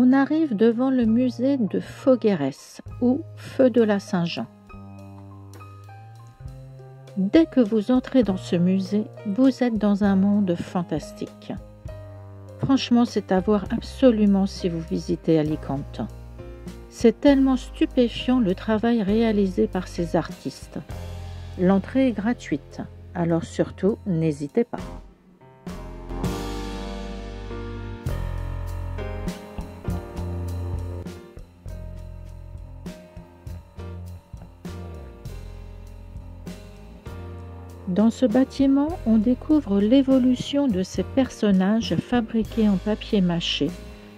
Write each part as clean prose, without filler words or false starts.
On arrive devant le musée de Figueres, ou Feu de la Saint-Jean. Dès que vous entrez dans ce musée, vous êtes dans un monde fantastique. Franchement, c'est à voir absolument si vous visitez Alicante. C'est tellement stupéfiant le travail réalisé par ces artistes. L'entrée est gratuite, alors surtout, n'hésitez pas. Dans ce bâtiment, on découvre l'évolution de ces personnages fabriqués en papier mâché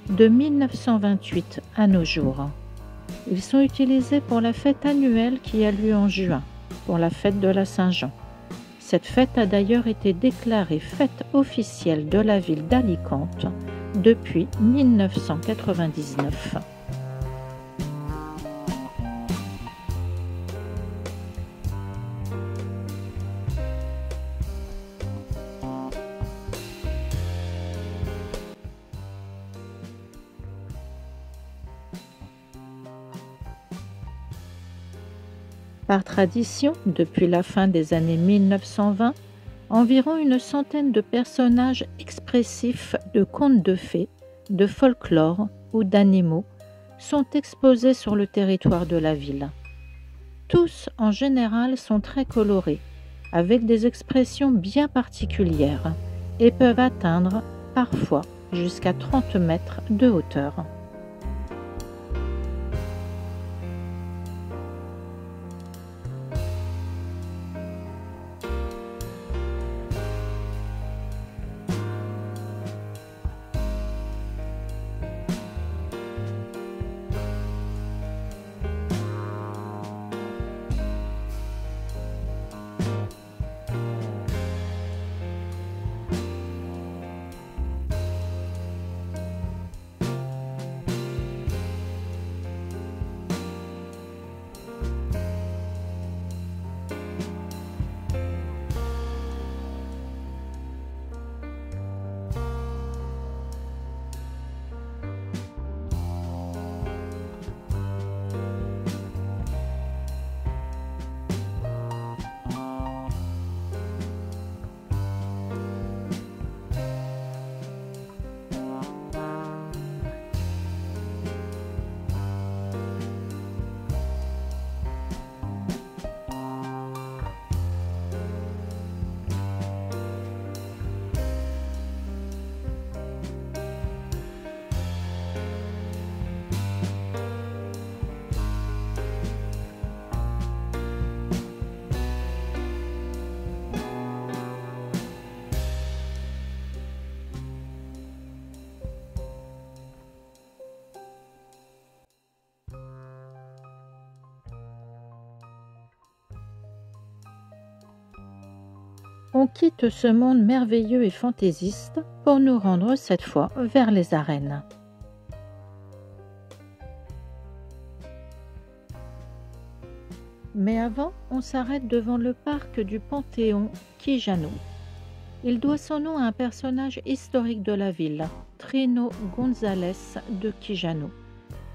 de 1928 à nos jours. Ils sont utilisés pour la fête annuelle qui a lieu en juin, pour la fête de la Saint-Jean. Cette fête a d'ailleurs été déclarée fête officielle de la ville d'Alicante depuis 1999. Par tradition, depuis la fin des années 1920, environ une centaine de personnages expressifs de contes de fées, de folklore ou d'animaux sont exposés sur le territoire de la ville. Tous, en général, sont très colorés, avec des expressions bien particulières et peuvent atteindre, parfois, jusqu'à 30 mètres de hauteur. On quitte ce monde merveilleux et fantaisiste pour nous rendre cette fois vers les arènes. Mais avant, on s'arrête devant le parc du Panthéon Quijano. Il doit son nom à un personnage historique de la ville, Trino González de Quijano,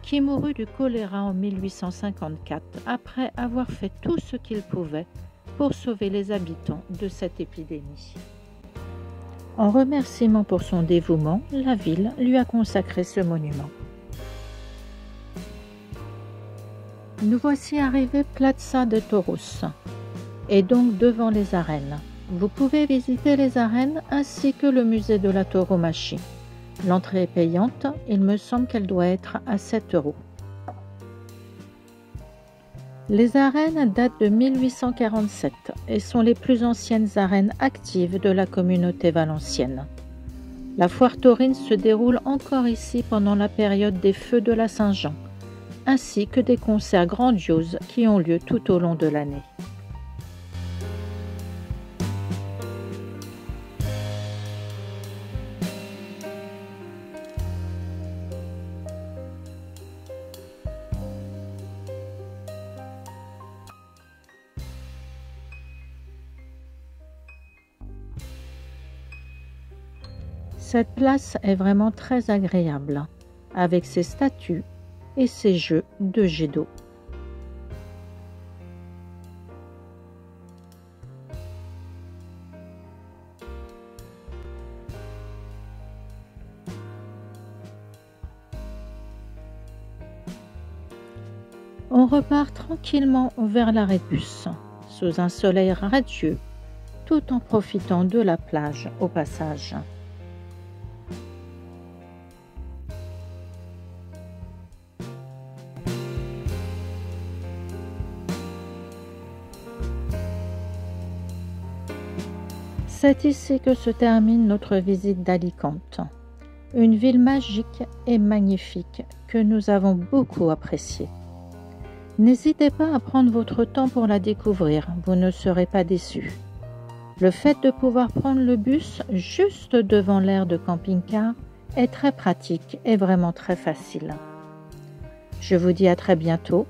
qui mourut du choléra en 1854 après avoir fait tout ce qu'il pouvait pour sauver les habitants de cette épidémie. En remerciement pour son dévouement, la ville lui a consacré ce monument. Nous voici arrivés Plaza de Toros, et donc devant les arènes. Vous pouvez visiter les arènes ainsi que le musée de la tauromachie. L'entrée est payante, il me semble qu'elle doit être à 7 €. Les arènes datent de 1847 et sont les plus anciennes arènes actives de la communauté valencienne. La foire taurine se déroule encore ici pendant la période des feux de la Saint-Jean, ainsi que des concerts grandioses qui ont lieu tout au long de l'année. Cette place est vraiment très agréable. avec ses statues et ses jeux de jet d'eau. On repart tranquillement vers la Rébus, sous un soleil radieux, tout en profitant de la plage au passage. C'est ici que se termine notre visite d'Alicante, une ville magique et magnifique que nous avons beaucoup appréciée. N'hésitez pas à prendre votre temps pour la découvrir, vous ne serez pas déçus. Le fait de pouvoir prendre le bus juste devant l'aire de camping-car est très pratique et vraiment très facile. Je vous dis à très bientôt,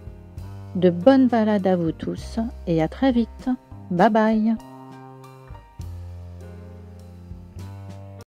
de bonnes balades à vous tous et à très vite. Bye bye.